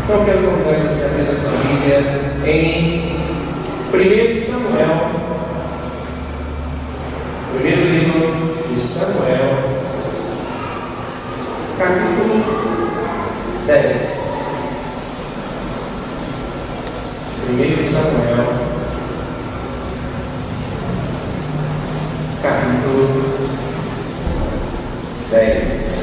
Então, quero convidar você a ler a sua Bíblia em 1 Samuel, primeiro livro de Samuel, capítulo 10. 1 Samuel, capítulo 10.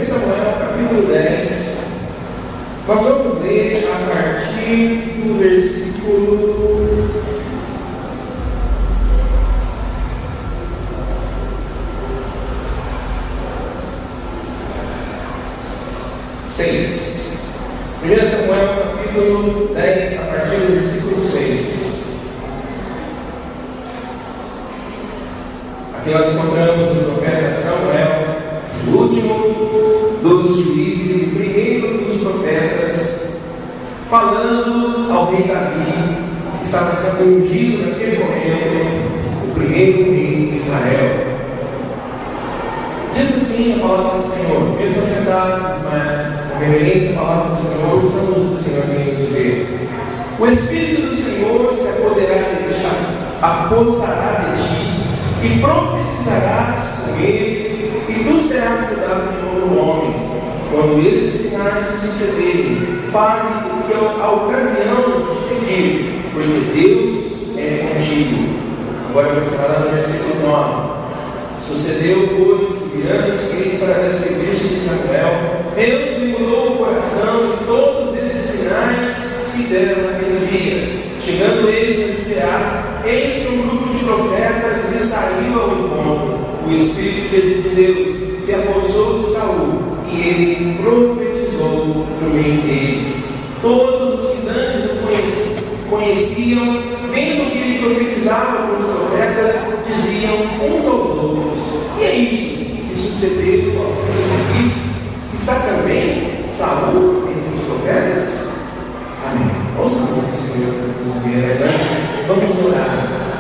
Samuel, capítulo 10, nós vamos ler a partir do versículo 6. 1 Samuel, capítulo 10, a partir do versículo 6. Aqui nós encontramos o profeta Samuel, o último dos juízes e primeiro dos profetas, falando ao rei Davi, que estava sendo ungido naquele momento, o primeiro rei de Israel. Diz assim a palavra do Senhor, mesmo assentados, mas com reverência a palavra do Senhor, usamos o que o Senhor vem dizer. O Espírito do Senhor se apoderará de ti, apossará de ti, e profetizarás com eles, e tu serás cuidado de outro homem. Quando esses sinais se sucederem, faze o que a ocasião te pedir, porque Deus é contigo. Agora você vai lá no versículo 9. Sucedeu, pois, que virando-se ele para despedir-se de Samuel, Deus lhe mudou o coração, e todos esses sinais se deram naquele dia. Chegando eles a Gibeá, eis que um grupo de profetas lhe saiu ao encontro. O Espírito de Deus se apossou de Saul, e ele profetizou no meio deles. Todos os que antes o conheciam, vendo que ele profetizava com os profetas, diziam uns aos outros: e é isso que sucedeu ao filho de Quis? Está também Saul entre os profetas? Amém. Ouçam o que o Senhor nos dizer, mas antes vamos orar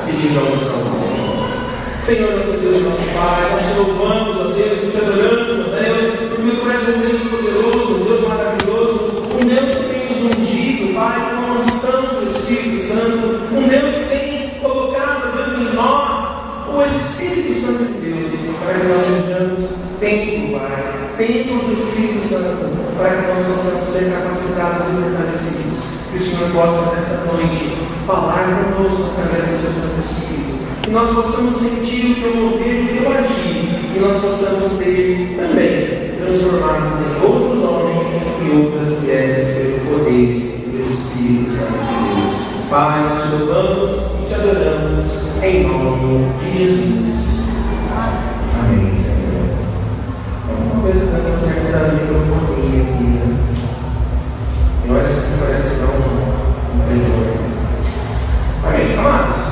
pedindo a unção do Senhor. Senhor, nosso Deus e nosso Pai, nós te louvamos, ó Deus, e te adoramos, ó Deus, porque tu és um Deus poderoso, um Deus maravilhoso, um Deus que tem nos ungido, Pai, com a unção do Espírito Santo, um Deus que tem colocado, Deus, em nós o Espírito Santo de Deus, para que nós sejamos templo, Pai, templo do Espírito Santo, para que nós possamos ser capacitados e fortalecidos, que o Senhor possa, nesta noite, falar conosco através do seu Santo Espírito. Que nós possamos sentir o teu mover e o teu agir, e nós possamos ser também transformados em outros homens e outras mulheres pelo poder do Espírito Santo de Deus. Pai, nós te louvamos e te adoramos em nome de Jesus. Amém, Senhor. Alguma coisa que não serve da microfonia aqui, né? E olha assim, parece não um tremor. Amém. Amados,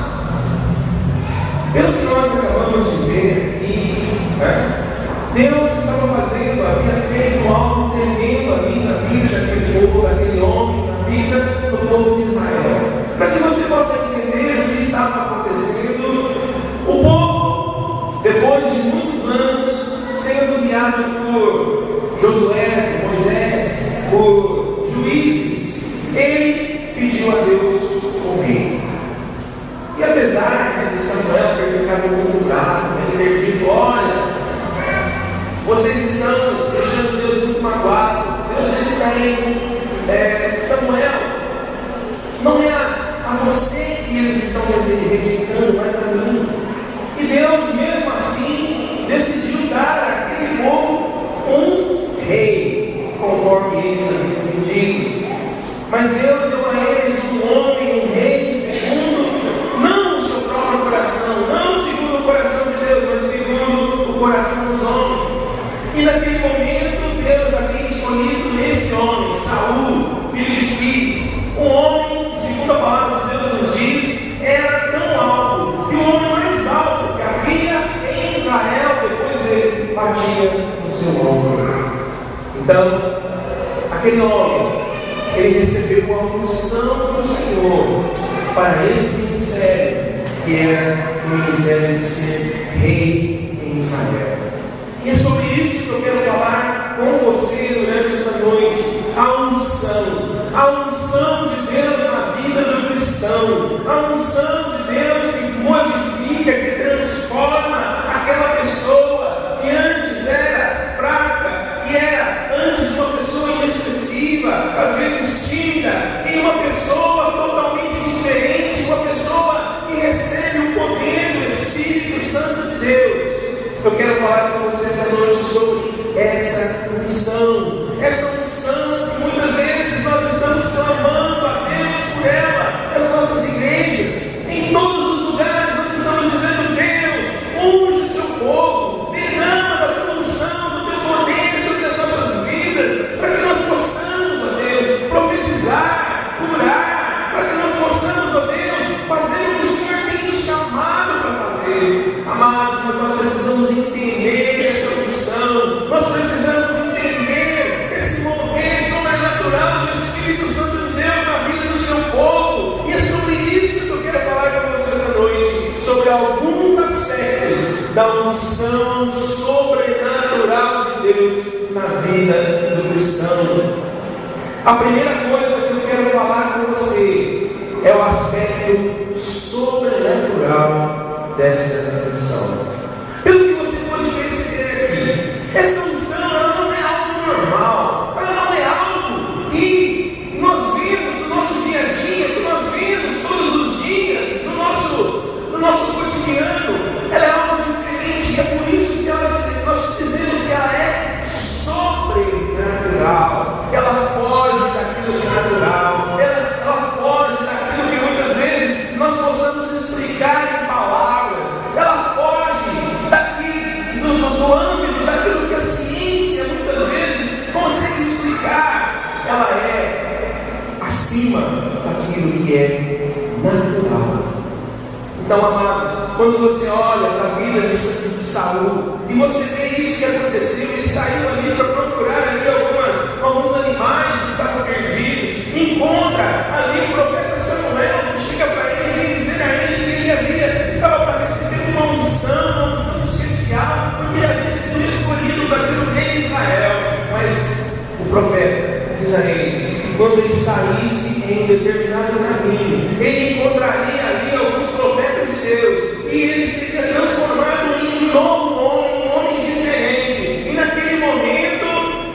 pelo que nós acabamos de ver aqui, né? Deus estava fazendo, havia feito algo tremendo ali na vida daquele povo, daquele homem, na vida do povo de Israel. Para que você possa entender o que estava acontecendo, o povo, depois de muitos anos, sendo guiado por Josué, por Moisés, por juízes, ele pediu a Deus um rei. E apesar de Samuel ter ficado muito bravo, ele ter dito: olha, vocês estão deixando Deus muito magoado. Deus disse para ele: Samuel, não é a você que eles estão rejeitando, mas a mim. E Deus, mesmo assim, decidiu dar àquele povo um rei, conforme eles haviam pedido. Mas Deus deu a eles um homem, um rei, não segundo o coração de Deus, mas segundo o coração dos homens. E naquele momento, Deus havia escolhido esse homem, Saul, Então, aquele homem, ele recebeu a unção do Senhor para esse ministério, que era o ministério de ser rei em Israel. E é sobre isso que eu quero falar com você durante esta noite. A unção de Deus na vida do cristão, a unção de Deus que modifica, que transforma aquela pessoa que antes era fraca, que era antes uma pessoa inexpressiva, às vezes tímida, em uma pessoa totalmente diferente, uma pessoa que recebe o poder do Espírito Santo de Deus. Eu quero falar com vocês esta noite sobre essa unção que muitas vezes nós estamos clamando a Deus por ela, nas nossas igrejas, em todos os lugares nós estamos dizendo: Deus, unge o seu povo, derrama da tua unção, do teu poder sobre as nossas vidas, para que nós possamos, ó Deus, profetizar, curar, para que nós possamos, ó Deus, fazer o que o Senhor tem nos chamado para fazer. Amados, nós precisamos entender essa unção, nós precisamos entender esse mover sobrenatural do Espírito Santo de Deus na vida do seu povo. E é sobre isso que eu quero falar com vocês esta noite, sobre alguns aspectos da unção sobrenatural de Deus na vida do cristão. A primeira coisa que eu quero falar com você é o aspecto sobrenatural dessa unção. Pelo que você pode perceber aqui, essa unção ela não é algo normal, ela não é algo que nós vemos no nosso dia a dia, que nós vemos todos os dias, no nosso cotidiano. Ela é algo diferente, e é por isso que nós dizemos que ela é sobrenatural. Ela foge daquilo que é natural, ela foge daquilo que muitas vezes nós possamos explicar em palavras, ela foge daqui do âmbito daquilo que a ciência muitas vezes consegue explicar. Ela é acima daquilo que é natural. Então, amados, quando você olha para a vida de Saul e você vê isso que aconteceu, ele saiu ali para procurar ali alguns animais que estavam perdidos, encontra ali o profeta Samuel, que chega para ele e vem dizer a ele que ele estava para receber uma unção especial, porque ele havia sido escolhido para ser o rei de Israel. Mas o profeta diz a ele que quando ele saísse em determinado caminho, ele encontraria ali alguns profetas de Deus, e ele seria transformado em um novo homem, um homem diferente. E naquele momento,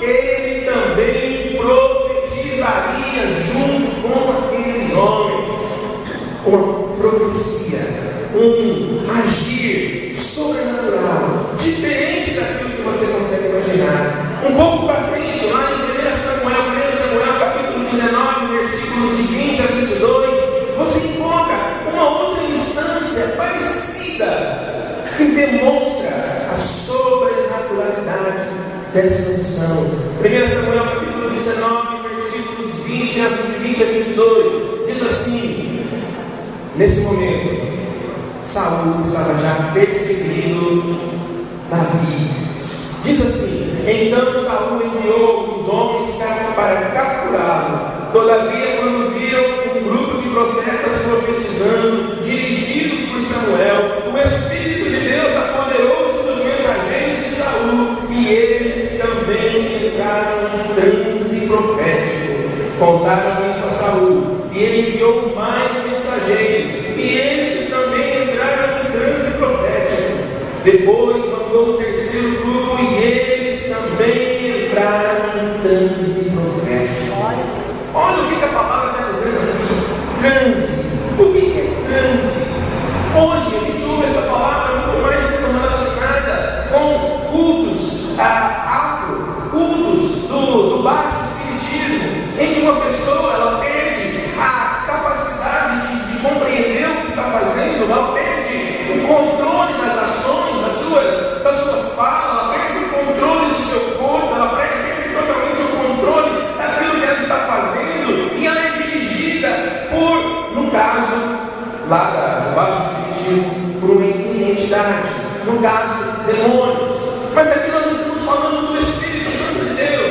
ele também profetizaria junto com aqueles homens. Uma profecia, um agir sobrenatural, diferente daquilo que você consegue imaginar. Um pouco para frente, lá em 1 Samuel capítulo 19, versículos de 20 a 22, você encontra uma outra instância parecida que demonstra a sobrenaturalidade dessa unção. 1 Samuel capítulo 19, versículos 20 a 22, diz assim: nesse momento, Saul estava já perseguindo Davi. Diz assim: então Saul enviou os homens para capturá-lo. Todavia, quando viram um grupo de profetas profetizando, dirigidos por Samuel, o Espírito de Deus apoderou-se dos mensageiros de Saul, e eles também entraram em transe profético. Contaram isso a Saul, e ele enviou mais mensageiros, e estes também entraram em transe profético. Depois mandou o terceiro grupo, e eles também entraram em transe profético. Olha o que a palavra está dizendo aqui: transe. O que é transe? Hoje a gente ouve essa palavra muito mais sendo relacionada com cultos afro, cultos do baixo espiritismo, em que uma pessoa ela perde a capacidade de compreender o que está fazendo, ela perde o controle das ações, da sua fala, ela perde o controle do seu corpo, ela perde totalmente o controle daquilo que ela está fazendo, e ela é dirigida por, no caso lá do baixo espiritismo, por uma entidade, no caso, demônios. Mas aqui nós estamos falando do Espírito Santo de Deus.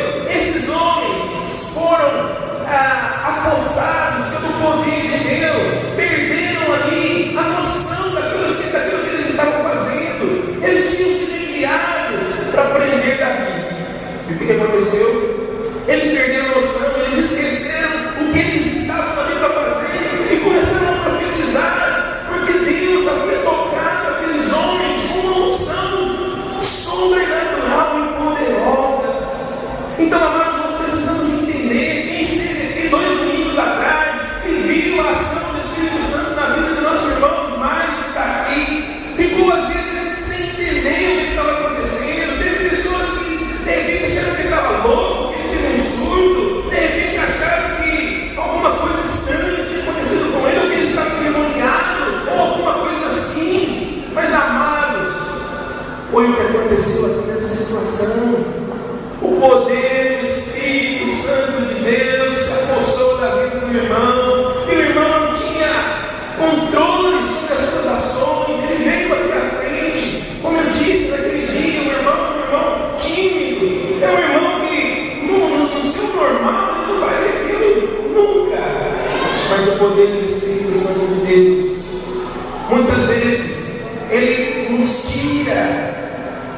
apossados pelo poder de Deus, perderam ali a noção daquilo que eles estavam fazendo. Eles tinham sido enviados para prender Davi. E o que aconteceu? Eles perderam a noção, eles esqueceram o que eles estavam ali para fazer e começaram a profetizar, porque Deus havia tocado aqueles homens com uma unção sobrenatural e poderosa. Então, amados, nós precisamos entender. Quem esteve aqui 2 domingos atrás e viu a ação do Espírito Santo na vida do nosso irmão Ismael, que está aqui, ficou às vezes sem entender o que estava acontecendo. Teve pessoas que de repente acharam que ele estava louco, que ele teve um surto, de repente acharam que alguma coisa estranha tinha acontecido com ele, ou que ele estava endemoniado, ou alguma coisa assim. Mas, amados, foi o que aconteceu aqui nessa situação. O poder do Espírito Santo de Deus se apossou da vida do irmão, e o irmão não tinha controle sobre as suas ações. Ele veio aqui à frente, como eu disse naquele dia, um irmão tímido, é um irmão que no seu normal ele não faz aquilo nunca. Mas o poder do Espírito Santo de Deus, muitas vezes, ele nos tira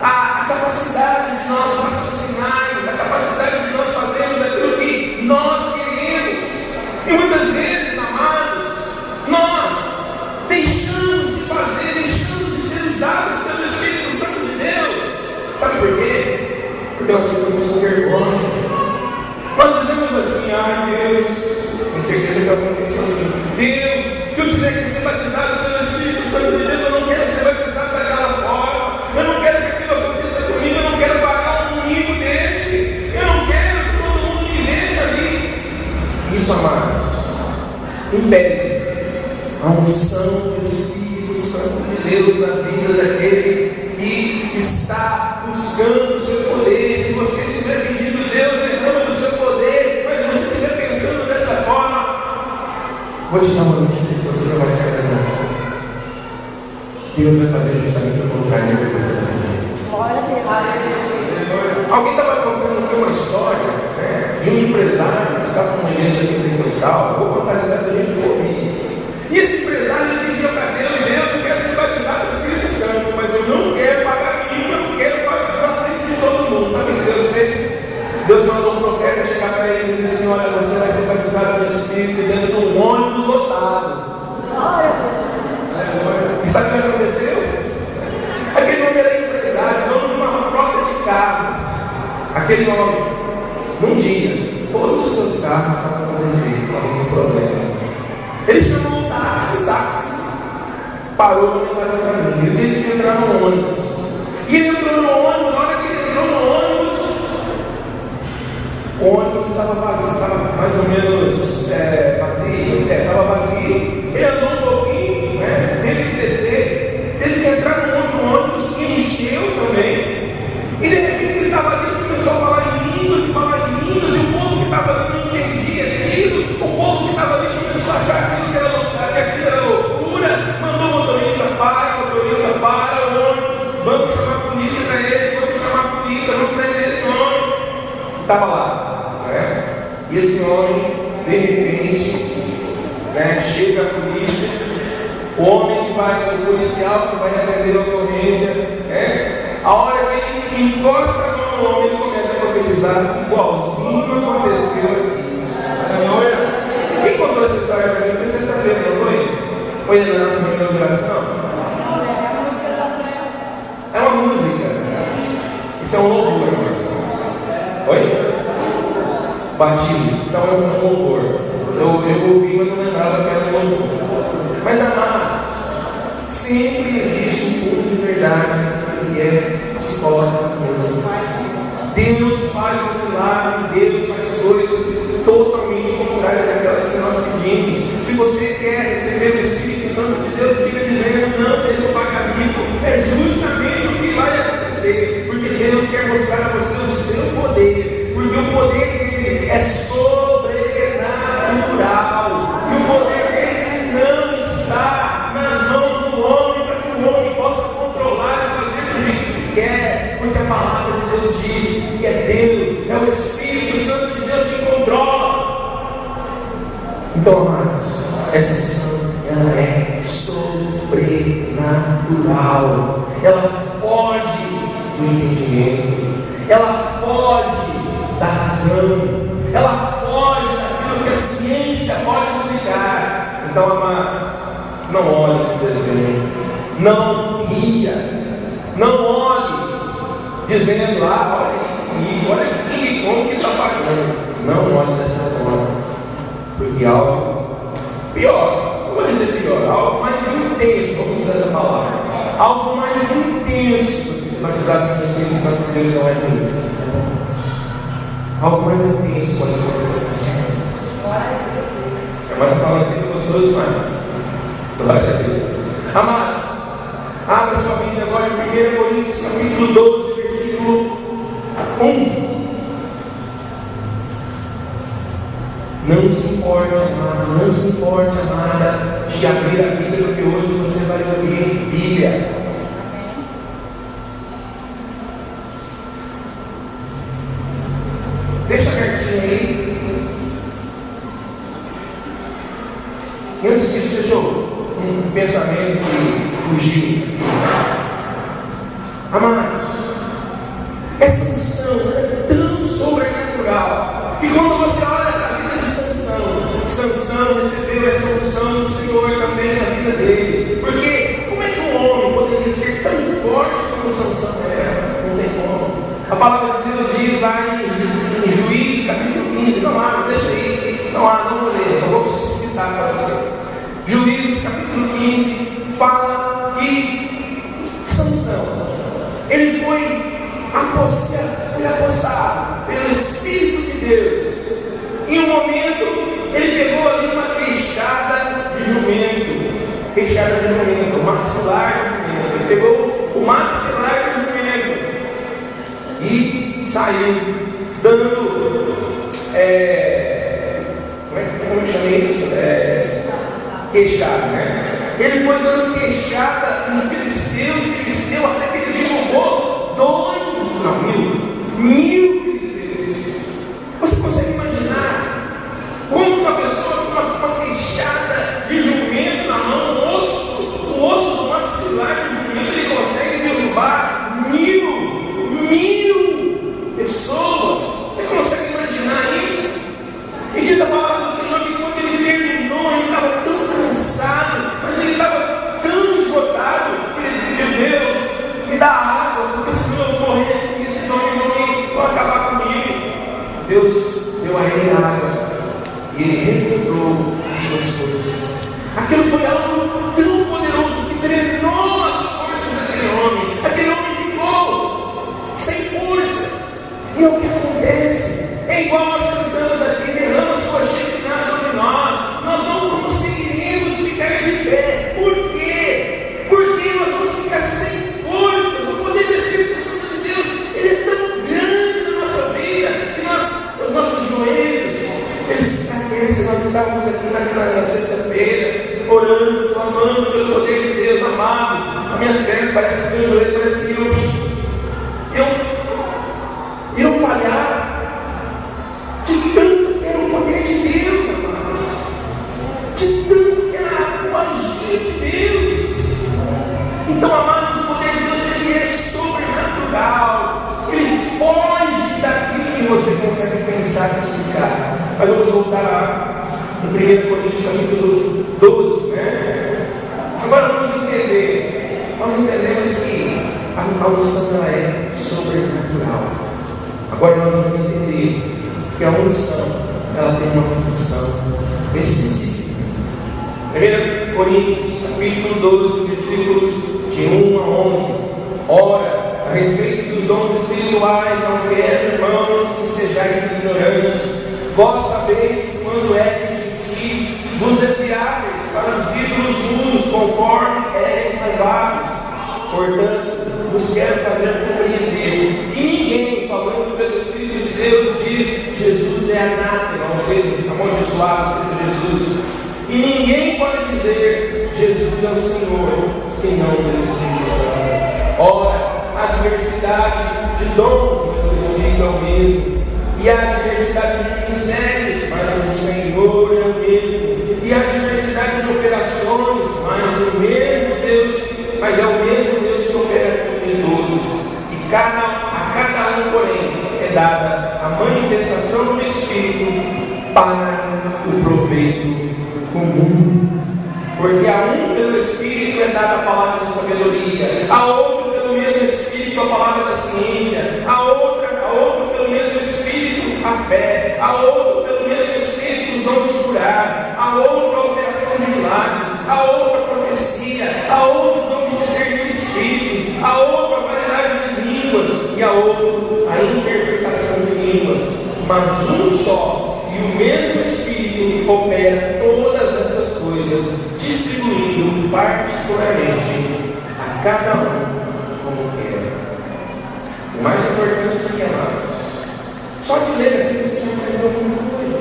a capacidade de nós raciocinarmos, a capacidade de nós fazermos aquilo que nós queremos. E muitas vezes, amados, nós deixamos de fazer, deixamos de ser usados pelo Espírito Santo de Deus. Sabe por quê? Porque nós ficamos com vergonha. Nós dizemos assim: Deus, com certeza que alguém pensou assim: Deus, se eu tiver que ser batizado pelo Espírito Santo de Deus, eu não quero ser batizado daquela forma. Eu não quero que aquilo aconteça comigo, eu não quero pagar um nível desse, eu não quero que todo mundo me veja ali. Isso, amados, impede a unção do Espírito Santo de Deus na vida daquele que está buscando o seu poder. Se você estiver pedindo Deus, reclama do seu poder, mas se você estiver pensando dessa forma, vou te dar uma notícia que você não vai sair daqui. Deus vai fazer justamente o contrário do que você está pedindo. Alguém estava contando aqui uma história, de um empresário que estava numa igreja pentecostal. Vou contar a história da gente ouvir. E esse empresário pedia para Deus: Deus, eu quero ser batizado do Espírito Santo, mas eu não quero pagar mínimo, eu não quero pagar na frente de todo mundo. Sabe o que Deus fez? Deus mandou um profeta chegar para ele e dizer assim: olha, você vai ser batizado no Espírito dentro de um ônibus lotado. E sabe o que aconteceu? Aquele homem era empresário, dono de uma frota de carros. Aquele homem, num dia, todos os seus carros estavam com defeito, com algum problema. Ele chamou um táxi, parou no meio do caminho. Ele teve que entrar no ônibus. E ele entrou no ônibus. Na hora que ele entrou no ônibus, o ônibus estava vazio, estava mais ou menos vazio, estava vazio. Ele andou um pouquinho, teve que descer, teve que entrar no ônibus que encheu também. E de repente ele estava ali e começou a falar em línguas, e o povo que estava ali não entendia aquilo, o povo que estava ali começou a achar que aquilo era loucura, mandou o motorista para o ônibus, vamos chamar a polícia para ele, vamos prender esse homem. Estava lá, e esse homem, de repente, chega a polícia, o homem que vai, o policial que vai atender a ocorrência, a hora que ele encosta a mão no homem, ele começa a profetizar igualzinho aconteceu aqui. Quem contou essa história para mim? Foi sexta-feira, não foi? Foi na nossa inauguração? É uma música. Isso é um louvor, irmão. Oi? Batido. Então é um louvor. Eu ouvi, mas não lembrava que era um louvor. Mas, amados, sempre existe um pouco de verdade que se coloca nas mãos. Deus faz um milagre, Deus faz coisas totalmente contrárias àquelas que nós pedimos. Se você quer receber o Espírito Santo de Deus, fica dizendo: não deixa eu pagar mico. É justamente o que vai acontecer, porque Deus quer mostrar a você o seu poder, porque o poder dele é sobrenatural, e o poder dele não está nas mãos do homem, para que o homem possa controlar e fazer do jeito que quer, porque a palavra de Deus diz que é Deus, é o Espírito Santo de Deus que controla. Então, amados, essa unção, ela é sobrenatural. Ela foge do entendimento. Ela foge da razão. Ela foge daquilo que a ciência pode explicar. Então, amado, não olhe para o desenho. Não ria. Não olhe dizendo, olha aí comigo, olha aqui, como que está pagando. Não olhe dessa forma. Porque algo pior, não vou dizer pior, algo mais intenso, vamos usar essa palavra. Algo mais intenso do que ser batizado pelo Espírito Santo de Deus não é ruim. Algo mais intenso pode acontecer com você. Mas está falando aqui gostoso demais. Glória a Deus. Amados, abra sua Bíblia agora em 1 Coríntios capítulo 12, versículo 1. Não se importe, amado, não se importe, amada, de abrir a Bíblia, porque hoje você vai ouvir Bíblia. Deixa a cartinha aí. E antes disso, deixa eu um pensamento que fugiu. Amados, essa unção é tão sobrenatural. E quando você olha para a vida de Sansão recebeu essa unção do Senhor também na vida dele. Porque como é que um homem poderia ser tão forte como Sansão era? Não tem como. A palavra de Deus diz lá em Juízes capítulo 15, não deixa aí, não vou ler, só vou citar para você. Juízes capítulo 15 fala que Sansão, ele foi apossado pelo Espírito de Deus. Em um momento, ele pegou ali uma queixada de jumento, o maxilar de jumento. Ele pegou o maxilar de jumento e saiu dando, como é que chama isso? Queixada, né? Ele foi dando queixada no filisteu, até que ele derrubou 1.000 filisteus. Você consegue imaginar como uma pessoa com uma queixada de jumento na mão, o osso do maxilar de jumento, ele consegue derrubar 1.000 pessoas? Você consegue imaginar isso? E diz a palavra do Senhor que quando ele terminou, ele estava tão cansado, mas ele estava tão esgotado, que ele pediu: Deus, me dá água, porque senão eu vou morrer aqui, esses homens vão acabar comigo. Deus deu a ele água e ele recuperou as suas forças. Aquilo foi algo tão poderoso que treinou as forças daquele homem. Aquele homem ficou sem forças. E é o que acontece. É igual nós cantamos aqui: derrama sua Shekinah sobre nós. Nós não conseguiremos ficar de pé. Por quê? Porque nós vamos ficar sem forças. O poder do Espírito Santo de Deus, ele é tão grande na nossa vida que os nossos joelhos, eles se aquecem. Nós estávamos aqui na sexta-feira orando, clamando pelo poder de Deus, amado. As minhas pernas parecem que meu joelho parece que eu falhar de tanto que era o poder de Deus, amados, de tanto que era o agir de Deus. Então, amados, o poder de Deus, ele é sobrenatural, ele foge daquilo que você consegue pensar e explicar. Mas vamos voltar lá no 1 Coríntios capítulo 12, né? Agora vamos entender. Nós entendemos que a unção ela é sobrenatural. Agora nós vamos entender que a unção ela tem uma função específica. 1 Coríntios capítulo 12, versículos de 1 a 11. Ora, a respeito dos dons espirituais, não quero, irmãos, que sejais ignorantes. Vós sabeis que quando éreis gentios, vos desviáveis para os ídolos mudos, conforme éreis levados. Portanto, vos quero fazer compreender que ninguém, falando pelo Espírito de Deus, diz: Jesus é anátema, ou seja, amaldiçoado seja Jesus. E ninguém pode dizer: Jesus é o Senhor, senão pelo Espírito Santo. Ora, a diversidade de dons, mas o Espírito é o mesmo. E E há diversidade de ministérios, mas o Senhor é o mesmo. E há diversidade de operações, mas o mesmo Deus, mas é o mesmo Deus que opera em todos. E a cada um, porém, é dada a manifestação do Espírito para o proveito comum. Porque a um pelo Espírito é dada a palavra da sabedoria, a outro pelo mesmo Espírito a palavra da ciência, a outro pelo mesmo Espírito a fé, a outro pelo mesmo Espírito os dons de curar, a outro a operação de milagres, a outra a profecia, a outro o dom de discernir espíritos, a outra a variedade de línguas e a outro a interpretação de línguas. Mas um só e o mesmo Espírito opera todas essas coisas, distribuindo particularmente a cada um como quer. O mais importante aqui, amados, só de ler aqui você já aprendeu alguma coisa.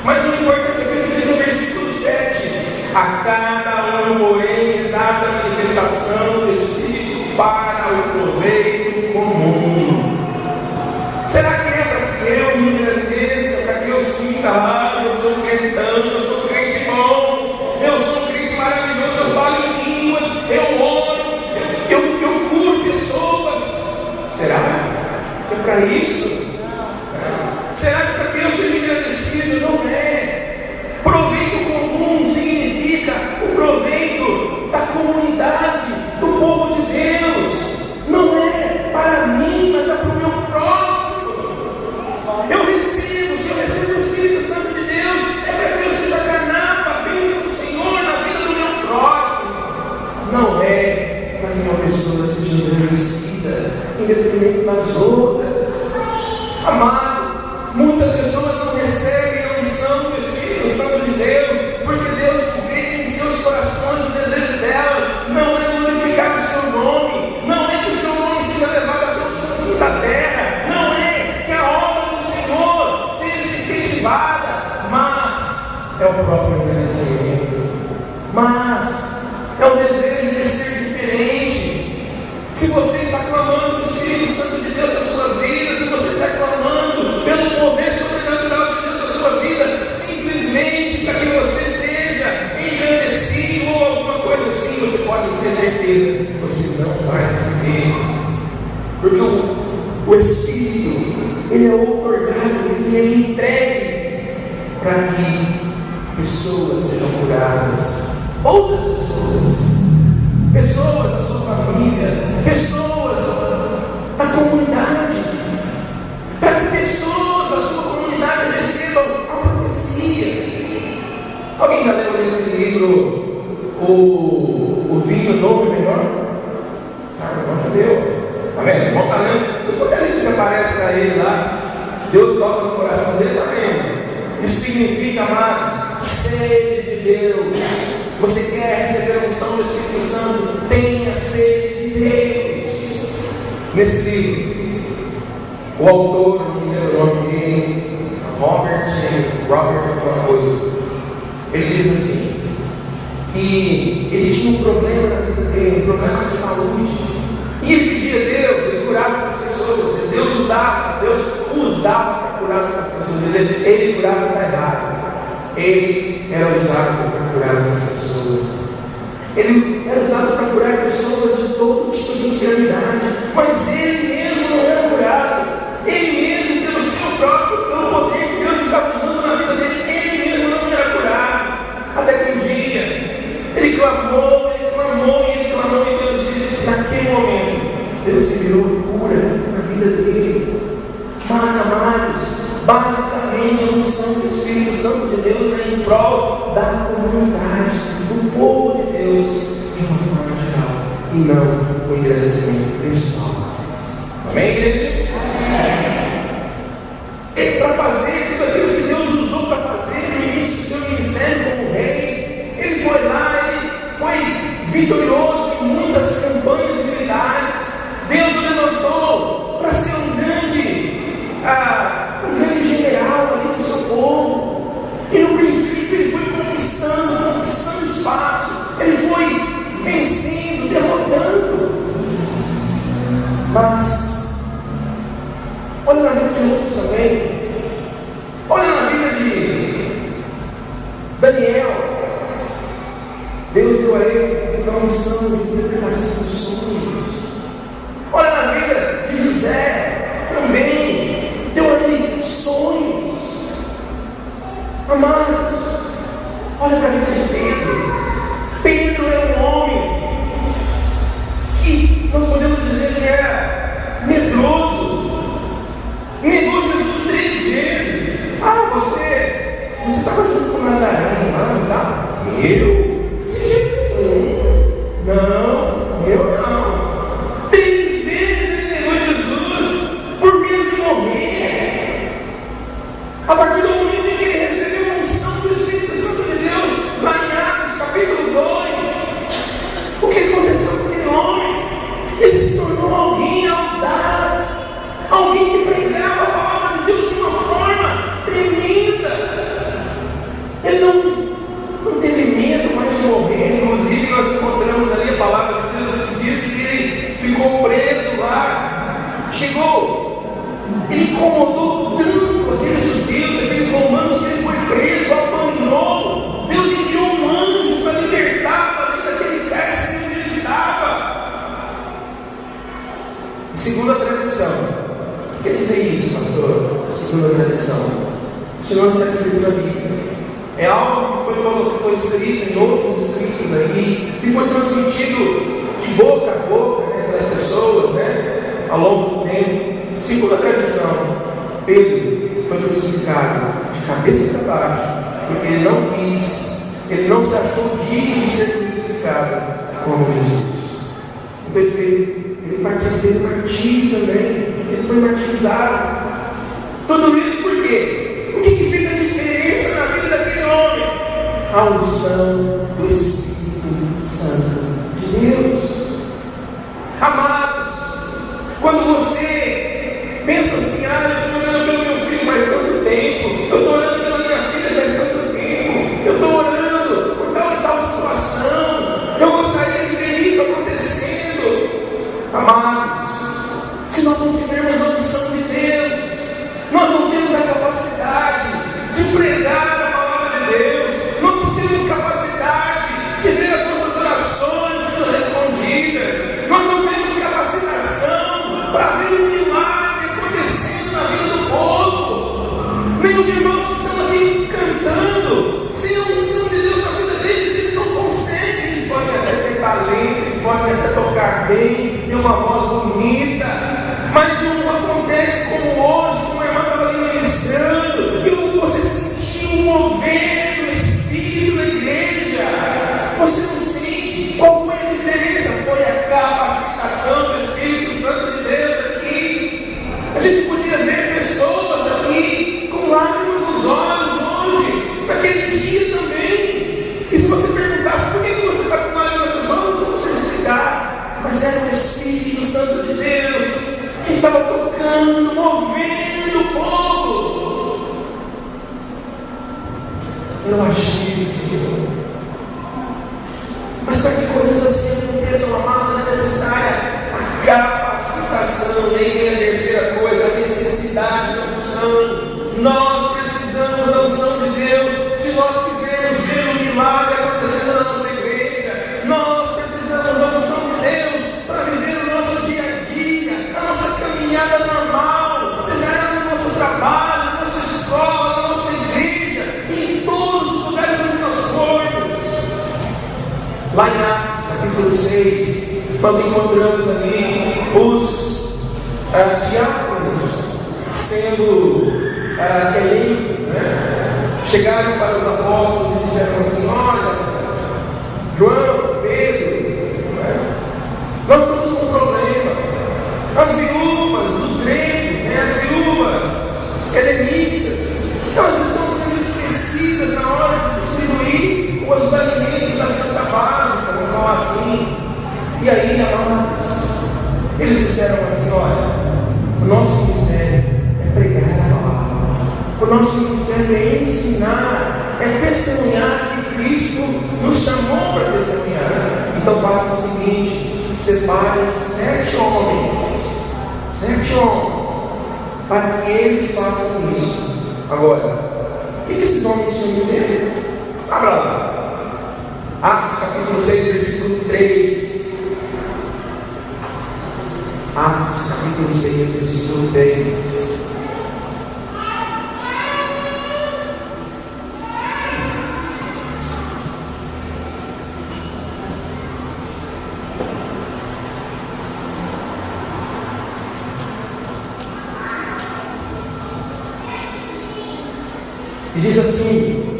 Mas o importante é que ele diz no versículo 7: a cada um, porém, é dada a manifestação do Espírito para o proveito comum. Será que é para que eu me engrandeça, para que eu sinta, eu sou crentão, eu sou crente bom, eu sou crente maravilhoso, eu falo em línguas, eu oro, eu curo pessoas? Será que é para isso? Será que é para que eu seja agradecido? Não é. Proveito comum significa o proveito da comunidade, do povo de Deus. Não é para mim, mas é para o meu próximo. Eu recebo, se eu recebo o Espírito Santo de Deus, é para que eu seja canapa, a bênção do Senhor na vida do meu próximo. Não é para que uma pessoa seja engrandecida em detrimento das outras. Amado, muitas pessoas não recebem a unção do Espírito Santo de Deus, porque Deus vê que em seus corações o desejo delas não é glorificar o seu nome, não é que o seu nome seja levado a todos os cantos da terra, não é que a obra do Senhor seja efetivada, mas é o próprio agradecimento, mas é o desejo de ser diferente. Se você está clamando do Espírito Santo de Deus na sua vida, se você está clamando pelo mover sobrenatural de Deus na sua vida, simplesmente para que você seja engrandecido ou alguma coisa assim, você pode ter certeza que você não vai receber. Porque o Espírito, ele é outorgado, ele é entregue para que pessoas sejam curadas, outras pessoas da sua família, pessoas da comunidade, para que pessoas da sua comunidade recebam a profecia. Alguém já leu aquele livro, o Vinho Novo e Melhor? Não já deu. Está vendo? O irmão está lendo. Qualquer livro que aparece para ele lá, Deus toca no coração dele, está lendo. Isso significa, amados, sede de Deus. Você quer receber a unção do Espírito Santo? Tenha sede de Deus. Nesse livro, o autor, não me lembro o nome dele, Robert alguma coisa, ele diz assim, que ele tinha um problema na vida dele, um problema de saúde, e ele pedia a Deus, ele curava as pessoas, Deus usava para curar as pessoas, ele curava para errado. Ele era usado para curar as pessoas. Ele era usado para curar pessoas de todo tipo de enfermidade. Mas ele mesmo não era curado. Ele mesmo, pelo seu próprio, pelo poder que Deus estava usando na vida dele, ele mesmo não era curado. Até que um dia, ele clamou, e Deus disse, naquele momento, Deus enviou cura na vida dele. Mas, amados, basicamente a unção do Espírito Santo de Deus é em prol da comunidade, do povo de Deus, de uma forma geral, e não o engrandecimento pessoal. Amém, igreja? É para fazer tudo aquilo que Deus usou para fazer no início do seu ministério como rei. Ele foi lá, ele foi vitorioso em muitas campanhas militares. Deus o levantou para ser um grande general ali do seu povo. E no princípio ele foi conquistando espaço, ele foi vencendo, derrotando. Mas olha na vida de outros também. chegou, ele incomodou tanto aqueles judeus, aqueles romanos, que ele foi preso, apanhou. Deus enviou um anjo para libertar ali daquele cárcere onde ele estava. E segundo a tradição, o que quer dizer isso, pastor? Segundo a tradição, o Senhor está escrito na Bíblia. É algo que foi escrito em outros escritos aí, que foi transmitido de boca a boca, das pessoas, ao longo do tempo. Segundo a tradição, Pedro foi crucificado de cabeça para baixo, porque ele não quis, ele não se achou digno de ser crucificado como Jesus. O Pedro, ele teve martírio também, ele foi martirizado. Tudo isso por quê? O que fez a diferença na vida daquele homem? A unção do Espírito Santo de Deus. Amados, quando você pensa assim, eu estou orando pelo meu filho faz tanto tempo, eu estou orando pela minha filha faz tanto tempo, eu estou orando por tal e tal situação, eu gostaria de ver isso acontecendo. Amados, se nós não tivermos a unção de Deus, nós não temos a capacidade de pregar a palavra de Deus, nós não temos capacidade de ver as nossas orações sendo respondidas, nós não temos capacitação para ver um milagre acontecendo na vida do povo. Nem os irmãos que estão aqui cantando, sem a unção de Deus na vida deles, eles não conseguem. Eles podem até ter talento, eles podem até tocar bem, ter uma voz bonita, mas não acontece como hoje, como a irmã estava ali ministrando, e você sentiu um mover do Espírito na igreja. Você não sente. Qual foi a diferença? Foi a capacitação do Espírito Santo de Deus aqui. A gente podia ver pessoas aqui com lágrimas nos olhos hoje, naquele dia também. E se você perguntasse por que você está com lágrimas nos olhos, eu não sei explicar, mas era o Espírito Santo de Deus que estava tocando, movendo o povo. Eu achei, Senhor. Mas para que coisas assim aconteçam, amados, é necessária a capacitação. E aí a terceira coisa, a necessidade da unção. Nós precisamos da unção de Deus. Se nós quisermos ver um milagre acontecendo na nossa igreja, nós precisamos da unção de Deus para viver o nosso dia a dia, a nossa caminhada normal, seja ela no nosso trabalho, na nossa escola, na nossa igreja, em todos os lugares onde nós formos. Lá em Atos, capítulo 6, nós encontramos ali os diáconos sendo eleitos, chegaram para os apóstolos e disseram assim: olha, João, Pedro, nós estamos com um problema. As viúvas dos gregos, as viúvas helenistas, elas estão sendo esquecidas na hora de distribuir os alimentos da Santa Básica, vamos falar assim. E aí, amados, eles disseram assim: olha, o nosso ministério é pregar a palavra, o nosso ministério é ensinar, é testemunhar que Cristo nos chamou para testemunhar. Então faça o seguinte: separe 7 homens, para que eles façam isso. Agora, o que esses homens tinham de ver? Abra lá. Atos capítulo 6, versículo 3. Atos capítulo 6, versículo 3. E diz assim: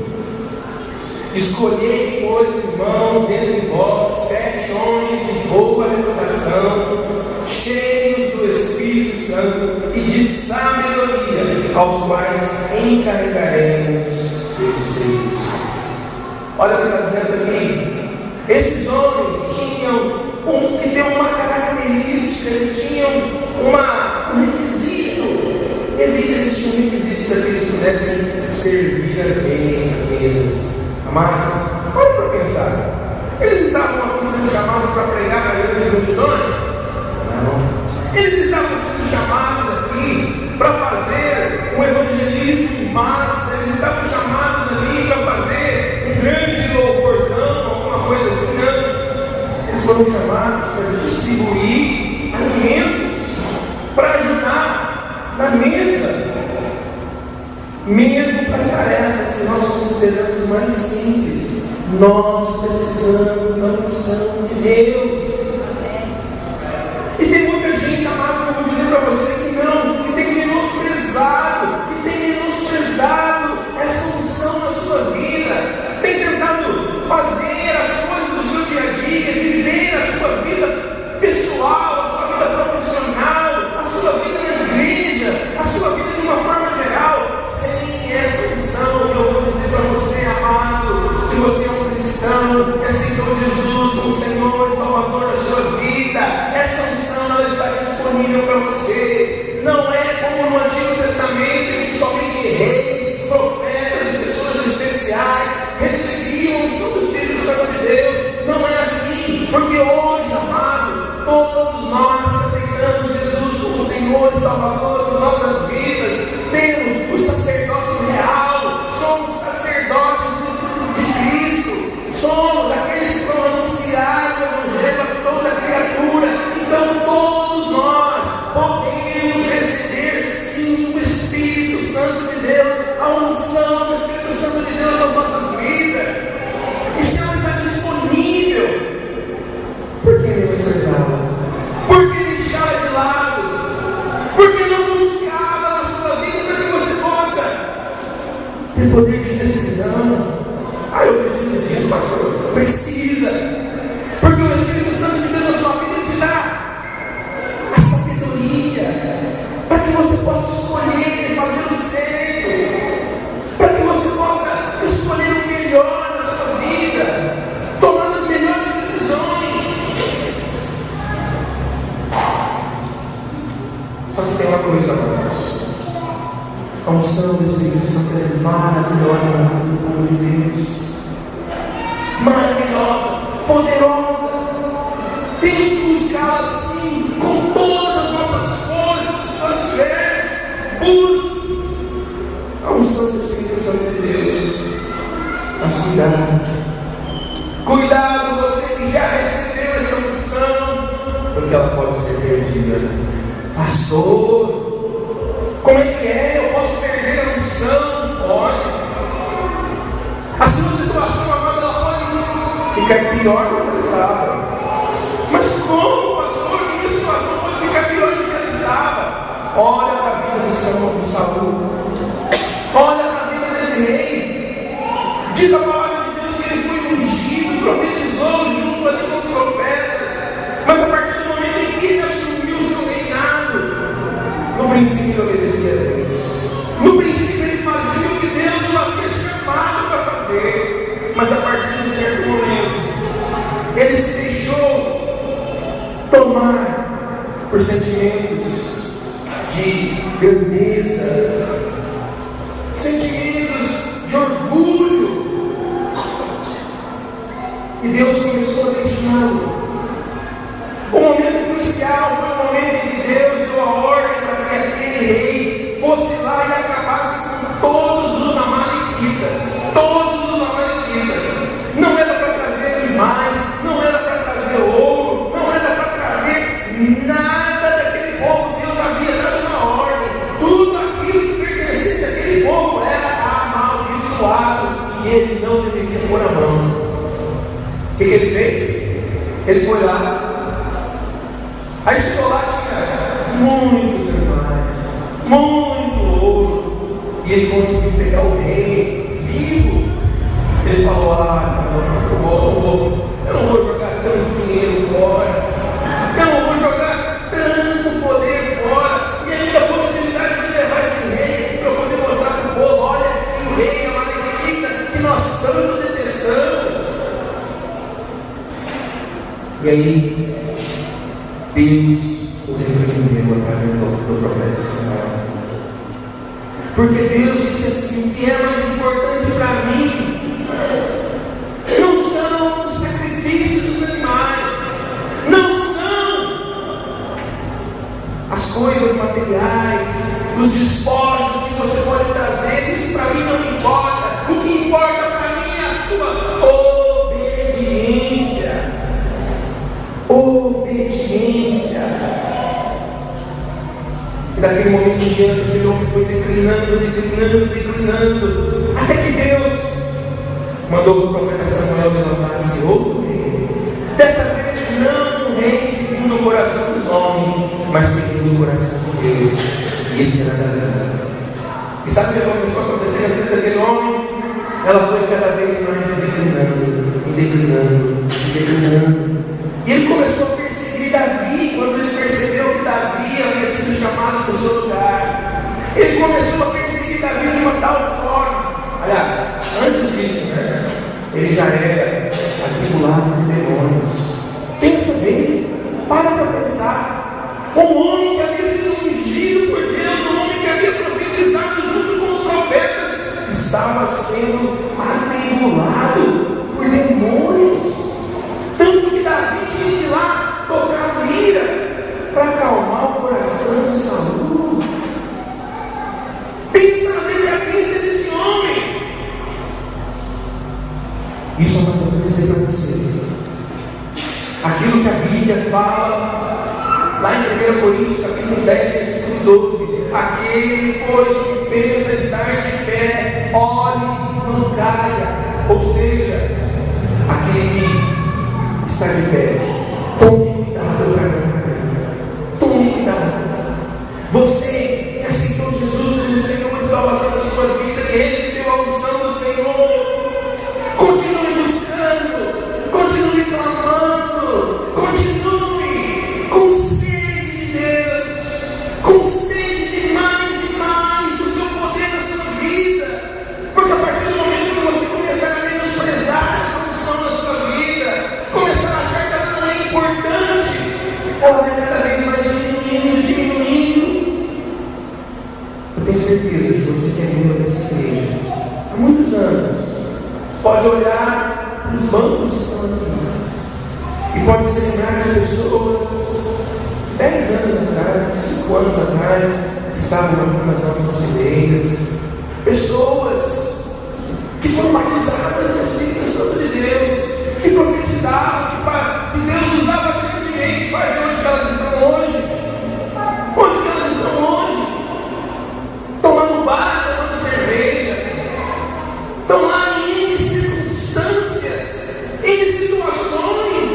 escolhei, pois, irmãos, dentre vós 7 homens de boa reputação, cheios do Espírito Santo e de sabedoria, aos quais encarregaremos este serviço. Olha o que está dizendo aqui. Esses homens tinham que ter uma característica, eles tinham um requisito. Devia existir um requisito para que eles pudessem servir as mesas. Amados, olha para pensar. Eles estavam aqui sendo chamados para pregar para grandes multidões? Não. Eles estavam sendo chamados tarefas que nós consideramos mais simples, nós precisamos da unção de Deus. E tem muita gente, amado, que eu vou dizer para você que não, que tem menosprezado essa unção na sua vida, tem tentado fazer as coisas do seu dia a dia, viver a sua vida pessoal, a sua vida profissional, a sua vida na igreja, a sua vida de uma forma geral, sem essa unção. Eu vou dizer para você, amado, se você é um cristão, que aceitou Jesus como Senhor e Salvador da sua vida, essa unção ela está disponível para você. Não é como no Antigo Testamento, em que somente reis, profetas e pessoas especiais recebiam a unção do Espírito Santo de Deus. Não é assim, porque hoje, amado, todos nós que aceitamos Jesus como Senhor e Salvador de nossas vidas, temos o sacerdócio real, somos sacerdotes de Cristo, somos aqueles que vão anunciar o Evangelho a toda criatura. Então todos nós podemos receber sim o Espírito Santo de Deus, a unção do Espírito Santo de Deus nas nossas vidas. E se ela está disponível, por que menosprezá-la? Por que deixá-la de lado? Por que não buscá-la na sua vida para que você possa ter poder de decisão? Eu preciso disso, pastor. Precisa. Porque o Espírito Santo de Deus na sua vida te dá a sabedoria para que você possa escolher e fazer o certo, para que você possa escolher o melhor na sua vida, tomando as melhores decisões. Só que tem uma coisa, amados: a unção do Espírito Santo é maravilhosa na vida do povo de Deus. Maravilhosa, poderosa. Temos que buscá-la assim, com todas as nossas forças que nós tivermos. Busque a unção do Espírito Santo de Deus. Mas cuidado, você que já recebeu essa unção, porque ela pode ser perdida. Pastor, como é que é? Eu posso perder a unção? Pode. A sua situação agora ela pode ficar pior do que ela estava. Mas como, pastor, minha situação pode ficar pior do que ela estava? Olha para a vida de Saul. Olha para a vida desse rei. Diz a palavra de Deus que ele foi ungido, profetizou junto ali com os profetas. Mas a partir do momento em que ele assumiu o seu reinado, no princípio ele obedecia a Deus. No princípio ele fazia o que Deus o havia chamado para fazer. Mas a partir de um certo momento, ele se deixou tomar por sentimentos de grandeza, sentimentos de orgulho, e Deus começou a deixá-lo. O momento crucial foi o momento em que Deus deu a ordem para que aquele rei fosse lá e acabasse com todos os amalequitas. Não era para trazer animais, não era para trazer ouro, não era para trazer nada daquele povo. Deus havia dado uma ordem. Tudo aquilo que pertencesse àquele povo era amaldiçoado e ele não deveria pôr a mão. O que ele fez? Ele foi lá. Aí chegou lá, tinha muitos animais, muito ouro, e ele conseguiu pegar o rei vivo. Ele falou: eu não vou jogar tanto dinheiro fora, eu não vou jogar tanto poder fora, e ainda a possibilidade de levar esse rei para eu poder mostrar para o povo: olha aqui o rei, a malequita que nós tanto detestamos. E aí Deus o repreendeu através do profeta Samuel. Porque Deus disse assim: o que é mais importante para mim não são os sacrifícios dos animais, não são as coisas materiais, os despojos que você pode trazer. Isso para mim não importa. O que importa para mim é a sua obediência. E daquele momento em diante, aquele homem foi declinando, até que Deus mandou o profeta Samuel levantar-se outro rei. Dessa vez não um rei segundo o coração dos homens, mas segundo o coração de Deus. E esse era Davi. E sabe o que começou a acontecer na vida daquele homem? Ela foi cada vez mais declinando. E ele começou a perseguir Davi. Quando ele percebeu que Davi havia sido chamado para o seu lugar, ele começou a perseguir Davi de uma tal forma. Aliás, antes disso, ele já era atribulado por demônios. Pensa bem, para pensar. Um homem que havia sido ungido por Deus, um homem que havia profetizado junto com os profetas, estava sendo atribulado por demônios. Tanto que Davi tinha que ir lá tocar lira para acalmar o coração de Saul. Pensa na decadência desse homem. Isso é uma coisa que eu dizer para vocês. Aquilo que a Bíblia fala lá em 1 Coríntios capítulo 10, versículo 12: aquele, pois, que pensa estar de pé, olhe, não caia. Ou seja, aquele que está de pé, tome cuidado para não cair. Tome cuidado. Você que aceitou Jesus como Senhor e Salvador da sua vida, que recebeu a unção do Senhor, continue buscando, continue clamando, continue com sede de Deus, com sede de mais e mais do seu poder na sua vida, porque a partir do momento que você começar a menosprezar essa unção na sua vida, começar a achar que ela não é importante, ela vai cada vez mais diminuindo. Eu tenho certeza que você que é membro dessa igreja há muitos anos pode olhar para os bancos que estão aqui e pode se lembrar de pessoas 10 anos atrás, 5 anos atrás, que estavam aqui nas nossas fileiras, pessoas que foram batizadas no Espírito Santo de Deus, que profetizavam, que Deus usava grandemente para ver onde elas estão hoje. Onde que elas estão hoje? Tomando bar, tomando cerveja, estão lá em circunstâncias, em situações,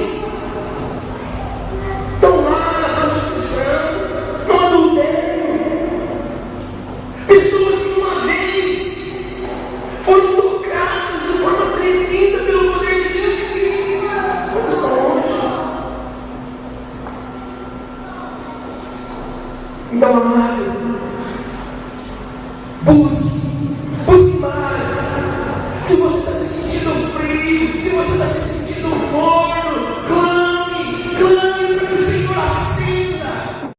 estão lá na prostituição, no adultério. Pessoas que uma vez foram tocadas de forma tremenda pelo poder de Deus e onde estão hoje? Então, amado, busque